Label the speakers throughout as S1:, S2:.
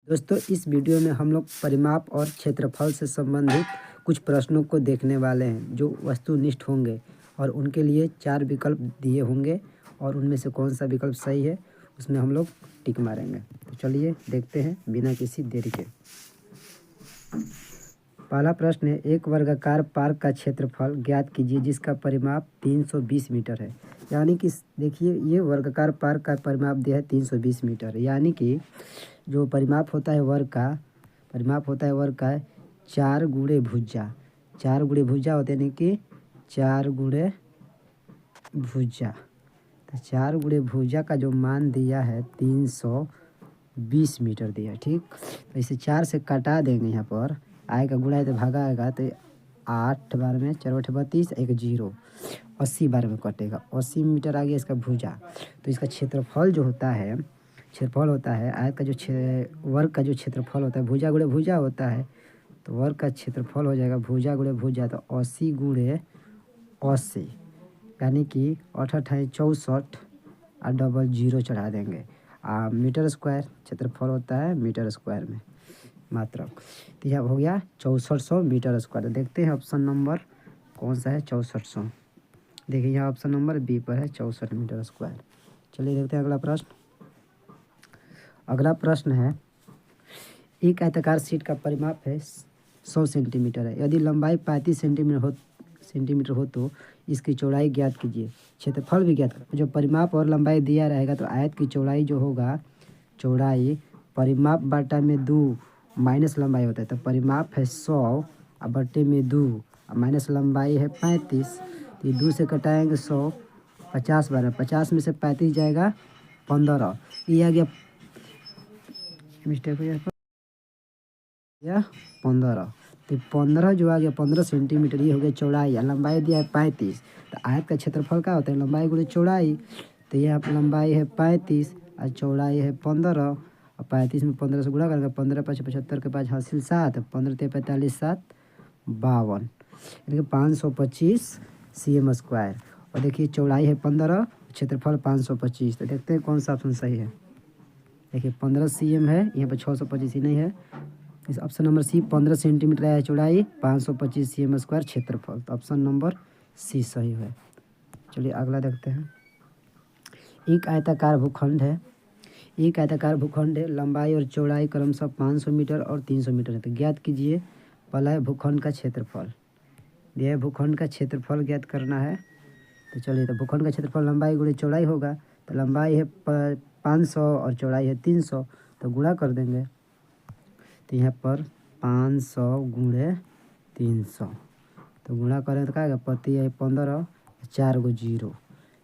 S1: दोस्तों, इस वीडियो में हम लोग परिमाप और क्षेत्रफल से संबंधित कुछ प्रश्नों को देखने वाले हैं जो वस्तुनिष्ठ होंगे और उनके लिए 4 विकल्प दिए होंगे और उनमें से कौन सा विकल्प सही है उसमें हम लोग टिक मारेंगे। तो चलिए देखते हैं बिना किसी देरी के। पहला प्रश्न है, एक वर्गाकार पार्क का क्षेत्रफल ज्ञात कीजिए जिसका परिमाप 320 मीटर है। यानी कि देखिए, ये वर्गाकार पार्क का परिमाप दिया है 320 मीटर, यानी कि जो परिमाप होता है वर्ग का, परिमाप होता है वर्ग का 4 गुणे भुजा, 4 गुणे भुजा होते हैं, यानी कि 4 गुणे भुजा। तो 4 गुणे भुजा का जो मान दिया है 320 मीटर दिया, ठीक। तो इसे 4 से काटा देंगे, यहाँ पर आएगा गुणा है तो भागा आएगा, तो 8 बार में 4 8 32, एक 0, 80 बार में कटेगा, 80 मीटर आ गया इसका भुजा। तो इसका क्षेत्रफल जो होता है, क्षेत्रफल होता है आयत का जो वर्ग का जो क्षेत्रफल होता है, भुजा गुणे भुजा होता है, तो वर्ग का क्षेत्रफल हो जाएगा भुजा गुणे भुजा, तो 80 गुणे 80, यानी कि 8 8 64 और डबल 0 चढ़ा देंगे। मीटर स्क्वायर क्षेत्रफल होता है मीटर स्क्वायर में मात्रक। तो यह हो गया 6400 मीटर स्क्वायर। तो देखते हैं ऑप्शन नंबर कौन सा है, 6400। देखिए यहाँ ऑप्शन नंबर बी पर है 64 मीटर स्क्वायर। चलिए देखते हैं अगला प्रश्न। अगला प्रश्न है, एक आयताकार शीट का परिमाप है 100 सेंटीमीटर है। यदि लंबाई 35 सेंटीमीटर हो तो इसकी चौड़ाई ज्ञात कीजिए। क्षेत्रफल भी ज्ञात जो परिमाप और लंबाई दिया रहेगा, तो आयत की चौड़ाई जो होगा, चौड़ाई परिमाप बाटा में 2 माइनस लंबाई होता है, तो परिमाप है 100 और बट्टे में 2 और माइनस लंबाई है 35। तो ये 2 से कटाएंगे 100, 50 बार, 50 में से 35 जाएगा 15, ये आ गया, मिस्टेक हो गया 15। तो 15 जो आ गया 15 सेंटीमीटर, ये हो गया चौड़ाई, और लंबाई दिया है 35। तो आयत का क्षेत्रफल क्या होता है, लंबाई गुणे चौड़ाई। तो यहाँ पर लंबाई है 35 और चौड़ाई है 15, और 35 में 15 से गुणा करेंगे, 15 5 75 के 5 हासिल 7, 15 3 45 7 52, यानी कि 525 cm स्क्वायर। और देखिए चौड़ाई है 15, क्षेत्रफल 525। तो देखते हैं कौन सा ऑप्शन सही है। देखिए 15 cm है, यहाँ पर 625 ही नहीं है। इस ऑप्शन नंबर सी 15 सेंटीमीटर है चौड़ाई, 525 cm स्क्वायर क्षेत्रफल। तो ऑप्शन नंबर सी सही है। चलिए अगला देखते हैं। एक आयताकार भूखंड है, एक आयताकार भूखंड है, लंबाई और चौड़ाई क्रमशः 500 मीटर और 300 मीटर है। तो ज्ञात कीजिए पहला है भूखंड का क्षेत्रफल। यह भूखंड का क्षेत्रफल ज्ञात करना है। तो चलिए, तो भूखंड का क्षेत्रफल लंबाई गुणे चौड़ाई होगा। तो लंबाई है 500 और चौड़ाई है 300, तो गुणा कर देंगे। तो यहाँ पर 500 गुणे 300, तो गुणा करें तो क्या आएगा, पति है 15, 4 को 0,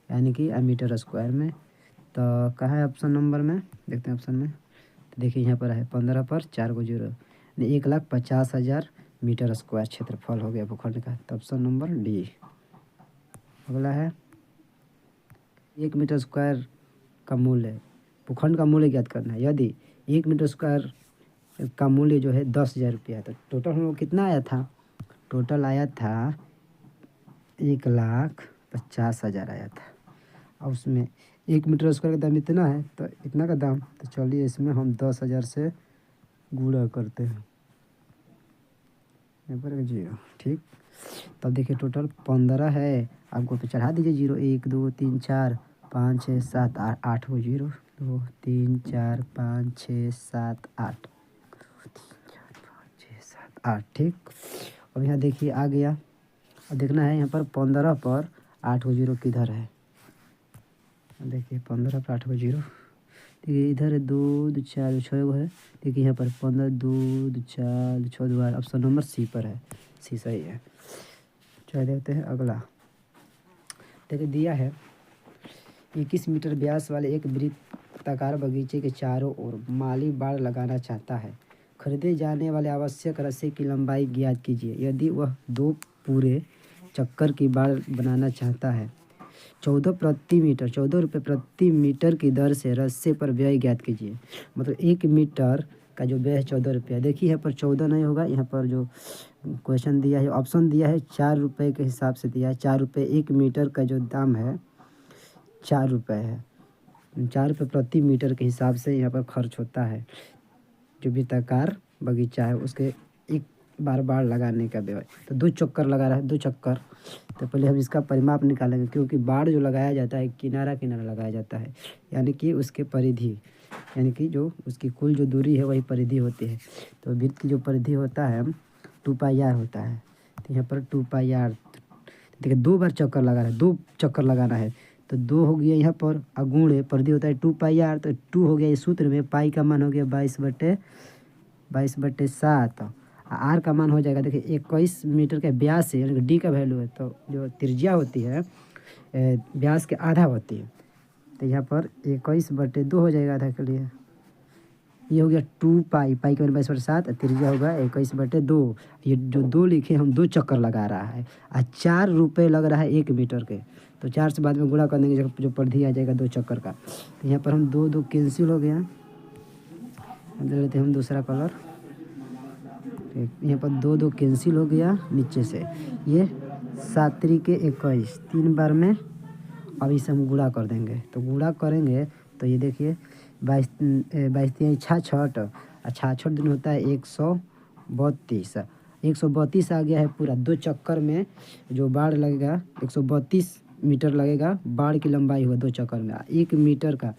S1: यानी कि मीटर स्क्वायर में। तो कहाँ है ऑप्शन नंबर में, देखते हैं ऑप्शन में। तो देखिए यहाँ पर है 15 पर 4 को 0, 1,50,000 मीटर स्क्वायर क्षेत्रफल हो गया भूखंड का। तो ऑप्शन नंबर डी। अगला है, 1 मीटर स्क्वायर का मूल्य, भूखंड का मूल्य ज्ञात करना है। यदि 1 मीटर स्क्वायर का मूल्य जो है 10,000 रुपया है, तो टोटल हम लोग कितना आया था, टोटल आया था 1,50,000 आया था। और उसमें 1 मीटर स्क्वायर का दाम इतना है, तो इतना का दाम, तो चलिए इसमें हम 10,000 से गुणा करते हैं, यहाँ पर 0, ठीक। तब देखिए टोटल 15 है, आपको पे चढ़ा दीजिए 0, 1 2 3 4 5 6 7 8, 8 को 0, 2 3 4 5 6 7 8, 8, ठीक। अब यहाँ देखिए आ गया। अब देखना है यहाँ पर 15 पर 8 को 0 किधर है। देखिए 15 पर 8 को 0, देखिए इधर है 2 2 4 6 वो है। देखिए यहाँ पर 15 2 2 4 6 2, ऑप्शन नंबर सी पर है, सी सही है। चलिए देखते हैं अगला। देखिए दिया है 21 मीटर व्यास वाले एक वृत्ताकार बगीचे के चारों ओर माली बाड़ लगाना चाहता है। खरीदे जाने वाले आवश्यक रस्सी की लंबाई ज्ञात कीजिए। यदि वह 2 पूरे चक्कर की बाड़ बनाना चाहता है, 14 रुपये प्रति मीटर की दर से रस्से पर व्यय ज्ञात कीजिए। मतलब 1 मीटर का जो व्यय है 14 रुपया। देखिए यहाँ पर 14 नहीं होगा, यहाँ पर जो क्वेश्चन दिया है, ऑप्शन दिया है 4 रुपये के हिसाब से दिया है। 4 रुपये 1 मीटर का जो दाम है 4 रुपये है, 4 रुपये प्रति मीटर के हिसाब से यहाँ पर खर्च होता है। जो वृत्ताकार बगीचा है उसके एक बार बार लगाने का व्यवहार। तो 2 चक्कर लगा रहा है, 2 चक्कर। तो पहले हम इसका परिमाप निकालेंगे, क्योंकि बाड़ जो लगाया जाता है किनारा किनारा लगाया जाता है, यानी कि उसके परिधि, यानी कि जो उसकी कुल जो दूरी है वही परिधि होती है। तो वृत्त की जो परिधि होता है 2πr होता है। तो यहाँ पर 2πr, देखिए 2 बार चक्कर लगा रहा है, 2 चक्कर लगाना है। तो 2 हो गया यहाँ पर, अगुण परिधि होता है 2πr, तो 2 हो गया इस सूत्र में। पाई का मान हो गया 22/7। आर का मान हो जाएगा, देखिए 21 मीटर के व्यास से, यानी कि डी का वैल्यू है, तो जो त्रिज्या होती है व्यास के आधा होती है। तो यहाँ पर 21/2 हो जाएगा आधा के लिए। ये हो गया 2π, पाई के मान 22/7, त्रिज्या होगा 21/2। ये जो 2 लिखे हम 2 चक्कर लगा रहा है, और 4 रुपये लग रहा है 1 मीटर के। तो 4 से बाद में गुणा कर देंगे, जो परिधि आ जाएगा 2 चक्कर का। तो यहाँ पर हम 2 कैंसिल हो गया। दे लेते हैं हम दूसरा कलर। यहाँ पर 2 कैंसिल हो गया नीचे से। ये 7 त्रिक 21, 3 बार में। अब इसे हम गुणा कर देंगे, तो गुणा करेंगे तो ये देखिए 22 66, और 66 दिन होता है 132। 132 आ गया है पूरा। 2 चक्कर में जो बाड़ लगेगा 132 मीटर लगेगा। बाड़ की लंबाई हुआ 2 चक्कर में 1 मीटर का,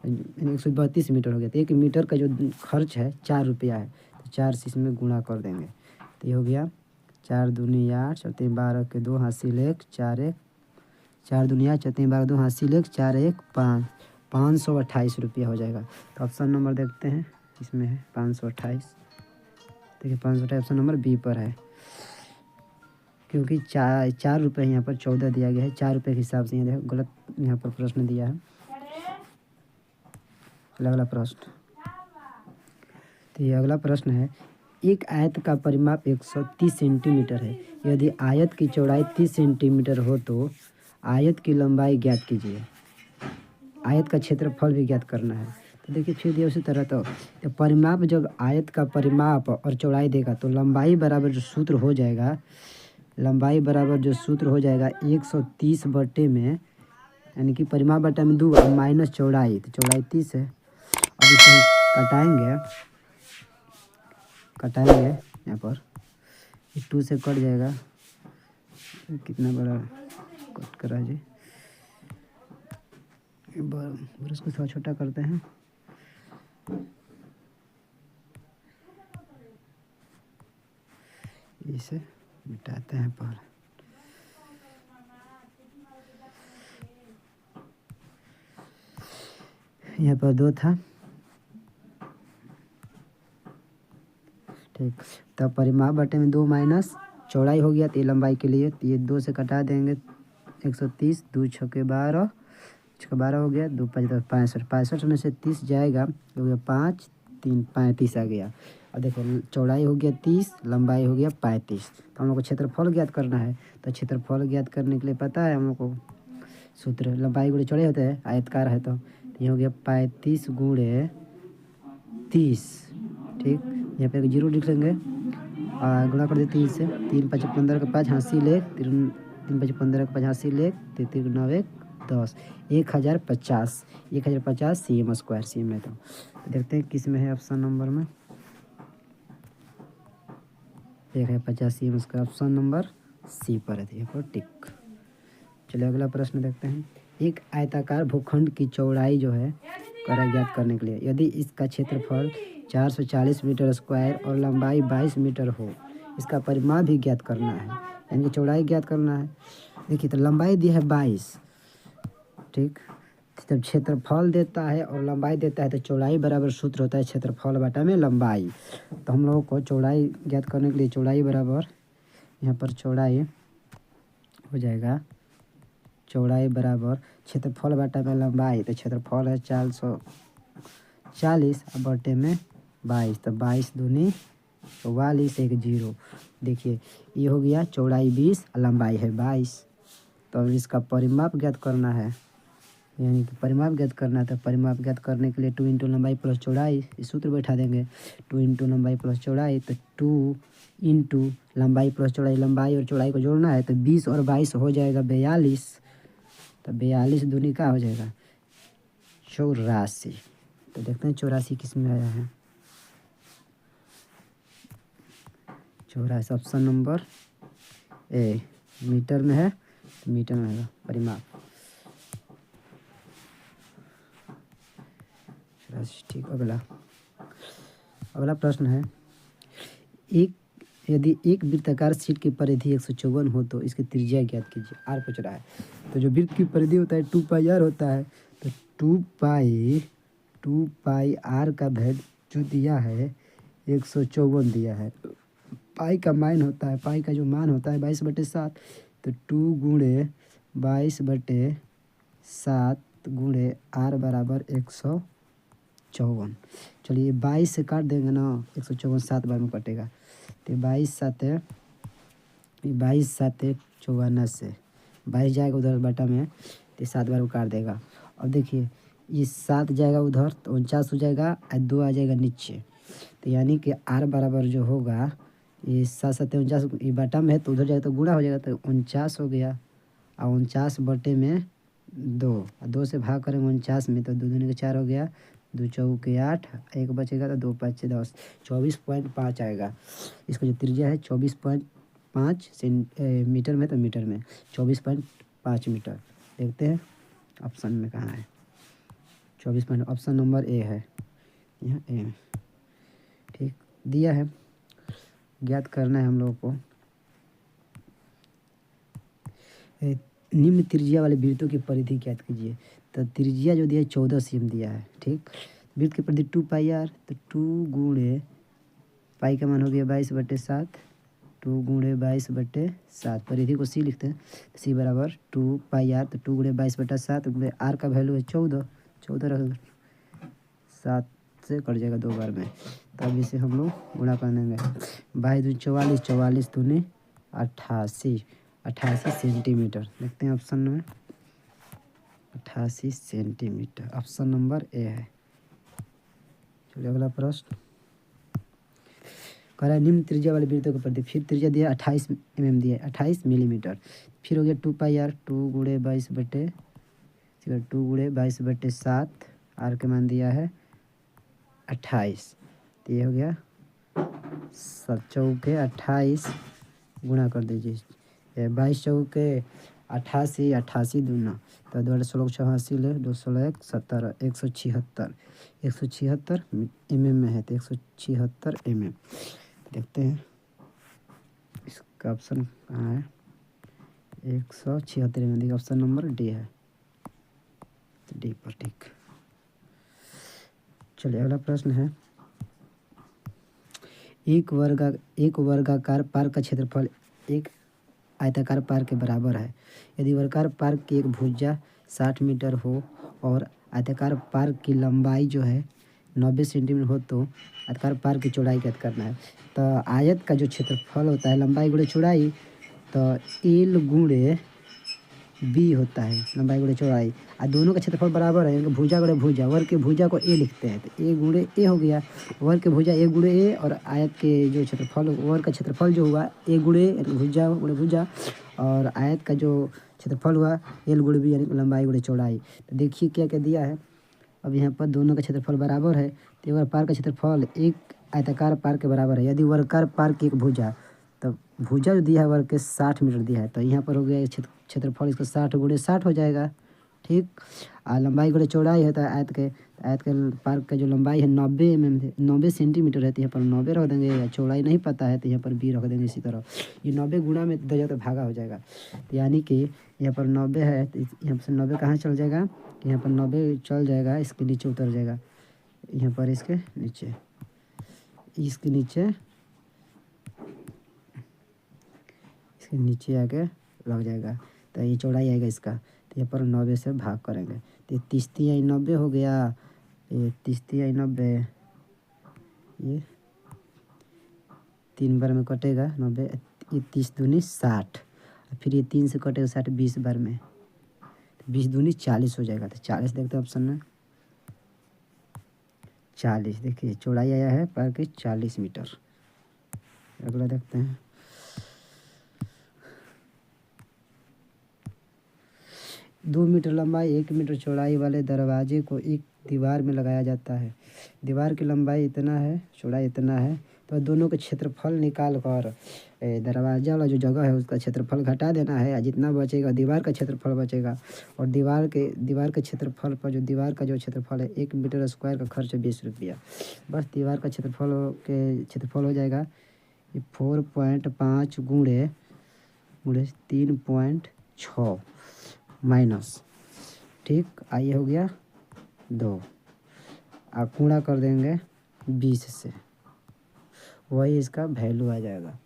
S1: 132 मीटर हो गया। तो 1 मीटर का जो खर्च है 4 रुपया है। तो 4 से इसमें गुणा कर देंगे, तो ये हो गया 4 दूनी 8, 4 3 12 के 2 हासिल 1, 4 1, 4 दूनी 8, 4 3 12 2 हासिल 1, 4 1 5, 528 रुपया हो जाएगा। तो ऑप्शन नंबर देखते हैं, इसमें है 528। देखिए 528 ऑप्शन नंबर बी पर है, क्योंकि 4 रुपये यहाँ पर 14 दिया गया है। 4 रुपये के हिसाब से यहाँ देखो गलत यहाँ पर प्रश्न दिया है। अगला प्रश्न, तो ये अगला प्रश्न है, एक आयत का परिमाप 130 सेंटीमीटर है। यदि आयत की चौड़ाई 30 सेंटीमीटर हो तो आयत की लंबाई ज्ञात कीजिए। आयत का क्षेत्रफल भी ज्ञात करना है। तो देखिए फिर दिया उसी तरह। तो परिमाप, जब आयत का परिमाप और चौड़ाई देगा तो लंबाई बराबर जो सूत्र हो जाएगा, लंबाई बराबर जो सूत्र हो जाएगा 130 बटे में, यानी कि परिमाप बटा में 2 माइनस चौड़ाई, तो चौड़ाई 30 है। अब इसे हम कटाएंगे यहाँ पर, 2 से कट जाएगा। कितना बड़ा कट करा जी, ब्रश को थोड़ा छोटा करते हैं। इसे मिटाते हैं पर। यहाँ पर 2 था, ठीक। तब परिमाप बटे में 2 माइनस चौड़ाई हो गया, तो ये लंबाई के लिए, तो ये 2 से कटा देंगे। 130, 2 छक्के 12, 12 हो गया, 2 5 10 65, 65 में से 30 जाएगा, हो गया 5 3 35 आ गया। और देखो चौड़ाई हो गया 30, लंबाई हो गया 35। तो हम लोग को क्षेत्रफल ज्ञात करना है। तो क्षेत्रफल ज्ञात करने के लिए पता है हम लोग को सूत्र, लंबाई गुणे चौड़ाई होता है, आयतकार है। तो ये हो गया 35 गुणे 30, ठीक। यहाँ पे 0 लिख लेंगे, गुणा कर दे 3 से। 3 5 15 का 5 हासिल 1, 3 5 15 का 5 हासिल 1, 3 3 9 1 10, 1050, 1050 cm स्क्वायर। सी में तो देखते हैं किस में है, ऑप्शन नंबर में 1050 cm square, option number C पर है। यहाँ पर टिक। चलिए अगला प्रश्न देखते हैं। एक आयताकार भूखंड की चौड़ाई जो है करा ज्ञात करने के लिए, यदि इसका क्षेत्रफल 440 मीटर स्क्वायर और लंबाई 22 मीटर हो, इसका परिमाप भी ज्ञात करना है, यानी कि चौड़ाई ज्ञात करना है। देखिए तो लंबाई दी है 22, ठीक। जब क्षेत्रफल देता है और लंबाई देता है तो चौड़ाई बराबर सूत्र होता है क्षेत्रफल बटा में लंबाई। तो हम लोगों को चौड़ाई ज्ञात करने के लिए चौड़ाई बराबर, यहाँ पर चौड़ाई हो जाएगा, चौड़ाई बराबर क्षेत्रफल बटा में लंबाई। तो क्षेत्रफल है 440 बटे में 22, तो 22 दूनी 44, 1 0। देखिए ये हो गया चौड़ाई 20, लंबाई है 22। तो अब इसका परिमाप ज्ञात करना है, यानी कि परिमाप ज्ञात करना है। तो परिमाप ज्ञात करने के लिए 2 इंटू लंबाई प्लस चौड़ाई, इस सूत्र बैठा देंगे। 2 इंटू लंबाई प्लस चौड़ाई, तो 2 इंटू लंबाई प्लस चौड़ाई, लंबाई और चौड़ाई को जोड़ना है। तो 20 और 22 हो जाएगा 42, तो 42 दूनी का हो जाएगा 84। तो देखते हैं 84 किस में आया है। चौराहे से ऑप्शन नंबर ए। मीटर में है तो मीटर में होगा परिमाप। ठीक। अगला प्रश्न है, एक यदि एक वृत्ताकार शीट की परिधि 154 हो तो इसकी त्रिज्या ज्ञात कीजिए। आर पूछ रहा है। तो जो वृत्त की परिधि होता है 2 पाई आर होता है। तो 2 पाई आर का वैल्यू दिया है 154 दिया है। पाई का मान होता है, पाई का जो मान होता है 22/7। तो 2 गुणे 22/7 गुणे आर बराबर 154। चलिए 22 से काट देंगे ना, 154 7 बार में कटेगा। तो 22 साते 54 से 22 जाएगा उधर बटा में, तो 7 बार में काट देगा। अब देखिए ये 7 जाएगा उधर तो 49 हो जाएगा और 2 आ जाएगा नीचे। तो यानी कि आर बराबर जो होगा ये 7 7 49, ये बटा में है तो उधर जाएगा तो गुणा हो जाएगा। तो 49 हो गया और 49 बटे में 2 से भाग करेंगे 49 में तो 2 दूनी के 4 हो गया, 2 चौके 8, 1 बचेगा तो 2 5 10, 24.5 आएगा। इसका जो त्रिज्या है 24.5 मीटर में, तो मीटर में 24.5 मीटर। देखते हैं ऑप्शन में कहाँ है। 24 ऑप्शन नंबर ए है, यहाँ ए में। ठीक दिया है, ज्ञात करना है हम लोगों को। निम्न त्रिज्या वाले वृत्तों की परिधि ज्ञात कीजिए। तो त्रिज्या जो दिया है 14 cm दिया है। ठीक, वृत्त की परिधि 2 पाई आर। तो 2 गुणे पाई का मान हो गया 22/7, 2 गुणे 22/7। परिधि को सी लिखते हैं, सी बराबर 2 पाई आर। तो 2 गुणे 22/7 गुणे आर का वैल्यू है 14 रख 7 से कट जाएगा 2 बार में। तब इसे हम लोग गुणा कर देंगे। 22 44, 44 दूनी 88 सेंटीमीटर। देखते हैं ऑप्शन में 88 सेंटीमीटर, ऑप्शन नंबर ए है। चलिए अगला प्रश्न कह रहा है निम्न त्रिज्या वाले वृत्तों के प्रति। फिर त्रिज्या दिया 28 mm दिया है, 28 मिलीमीटर। फिर हो गया 2 पाई आर, 2 गुणे 22/7। आर के मान दिया है 28। तो ये हो गया 7 चौके 28 गुणा कर दीजिए। 22 चौके 88, 88 दूना तो 2 86 ले 2 1 17, 176 mm में है। तो 176 mm। देखते हैं इसका ऑप्शन कहाँ है। 176 mm देखिए, ऑप्शन नंबर डी है, तो डी पर ठीक। चलिए अगला प्रश्न है, एक वर्गाकार पार्क का क्षेत्रफल एक आयताकार पार्क के बराबर है। यदि वर्गाकार पार्क की एक भुजा 60 मीटर हो और आयताकार पार्क की लंबाई जो है 90 सेंटीमीटर हो तो आयताकार पार्क की चौड़ाई ज्ञात करना है। तो आयत का जो क्षेत्रफल होता है लंबाई गुणे चौड़ाई, तो एल गुणे बी होता है लंबाई गुणे चौड़ाई, और दोनों का क्षेत्रफल बराबर है। भुजा गुणे भुजा, वर्ग के भुजा को ए लिखते हैं तो ए गुणे ए हो गया, वर्ग के भुजा ए गुणे ए, और आयत के जो क्षेत्रफल वर्ग का क्षेत्रफल जो हुआ ए गुणे भुजा गुणे भुजा, और आयत का जो क्षेत्रफल हुआ एल गुणे बी यानी लंबाई गुणे चौड़ाई। तो देखिए क्या क्या दिया है। अब यहाँ पर दोनों का क्षेत्रफल बराबर है तो एक बार पार्क का क्षेत्रफल एक आयताकार पार्क के बराबर है। यदि वर्गाकार पार्क की एक भुजा, तो भुजा जो दिया है वर्ग के 60 मीटर दिया है, तो यहाँ पर हो गया क्षेत्रफल इसका 60 गुणे 60 हो जाएगा। ठीक, और लंबाई गुणे चौड़ाई है तो आयत के पार्क का जो लंबाई है 90 सेंटीमीटर है। तो यहाँ पर 90 रख देंगे, चौड़ाई नहीं पता है तो यहाँ पर बी रख देंगे। इसी तरह ये 90 गुणा में दे जाए तो भागा हो जाएगा। तो यानी कि यहाँ पर 90 है तो यहाँ से 90 कहाँ चल जाएगा, यहाँ पर 90 चल जाएगा, इसके नीचे उतर जाएगा, यहाँ पर इसके नीचे आके लग जाएगा। तो ये चौड़ाई आएगा इसका, तो यहाँ पर 90 से भाग करेंगे तो 30 3 90 हो गया। ये 30 3 90, ये 3 बार में कटेगा 90, ये 30 दूनी 60, फिर ये 3 से कटेगा 60 20 बार में, 20 दूनी 40 हो जाएगा। तो 40 देखते हैं ऑप्शन में 40। देखिए चौड़ाई आया है पार्क की 40 मीटर। अगला देखते हैं, 2 मीटर लंबाई 1 मीटर चौड़ाई वाले दरवाजे को एक दीवार में लगाया जाता है। दीवार की लंबाई इतना है, चौड़ाई इतना है, तो दोनों के क्षेत्रफल निकाल कर दरवाज़ा वाला जो जगह है उसका क्षेत्रफल घटा देना है। जितना बचेगा दीवार का क्षेत्रफल बचेगा। और दीवार के क्षेत्रफल पर जो दीवार का जो क्षेत्रफल है 1 मीटर स्क्वायर का खर्च 20 रुपया। बस दीवार का क्षेत्रफल हो जाएगा ये 4.5 गुणे 3.6 माइनस, ठीक। आइए हो गया 2। आप गुणा कर देंगे 20 से, वही इसका वैल्यू आ जाएगा।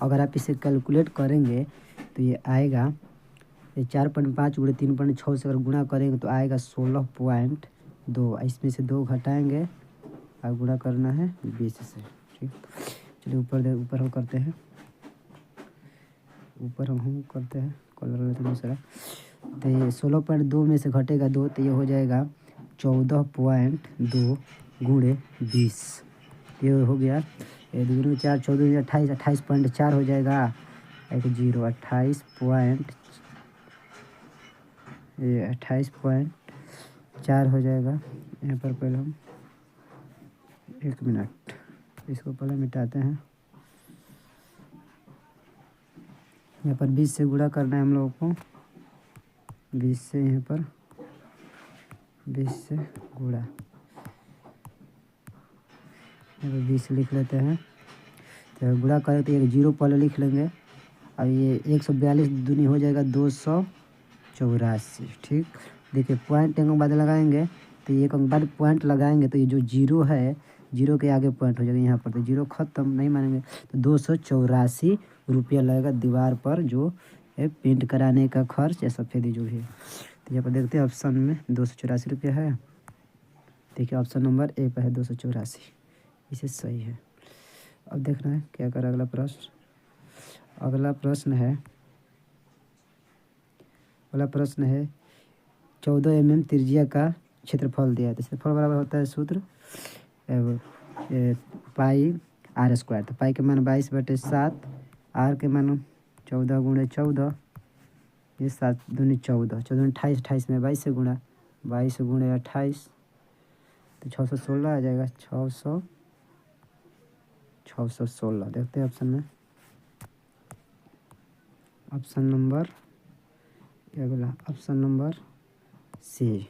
S1: अगर आप इसे कैलकुलेट करेंगे तो ये आएगा, ये 4.5 गुणे 3.6 से अगर गुणा करेंगे तो आएगा 16.2। इसमें से 2 घटाएंगे और गुणा करना है 20 से, ठीक। चलिए ऊपर हम करते हैं, कलर लेते हैं दूसरा। तो ये 16.2 में से घटेगा 2 तो ये हो जाएगा 14.2 गुणे 20। ये हो गया, ये 2 दूनी 4, 14 28, 28.4 हो जाएगा। एक 0 28.4 हो जाएगा। यहाँ पर पहले हम 1 मिनट इसको पहले मिटाते हैं। यहाँ पर 20 से गुणा करना है हम लोगों को, 20 से यहाँ पर 20 से गुणा, यहाँ पर 20 लिख लेते हैं। तो गुणा करें तो एक 0 पहले लिख लेंगे। अब ये 142 दूनी हो जाएगा 284, ठीक। देखिए पॉइंट एक अंक बाद लगाएंगे तो एक अंक बाद पॉइंट लगाएंगे तो ये जो 0 है 0 के आगे पॉइंट हो जाएगा यहाँ पर, तो 0 ख़त्म, नहीं मानेंगे तो 284 रुपया लगेगा दीवार पर जो है पेंट कराने का खर्च या सफ़ेदी जो भी है। तो यहाँ पर देखते हैं ऑप्शन में 284 रुपया है। देखिए ऑप्शन नंबर ए पर है 284, इसे सही है। अब देखना है क्या करें अगला प्रश्न। अगला प्रश्न है 14 mm त्रिज्या का क्षेत्रफल दिया है। तो क्षेत्रफल बराबर होता है सूत्र पाई आर स्क्वायर। तो पाई के मान 22/7, आर के मान 14 गुणे 14, ये 7 दूनी 14, 14 28, 28 में 22 से गुणा, 22 गुणे 28 तो 616 आ जाएगा। 616 देखते हैं ऑप्शन में। ऑप्शन नंबर क्या बोला, ऑप्शन नंबर सी।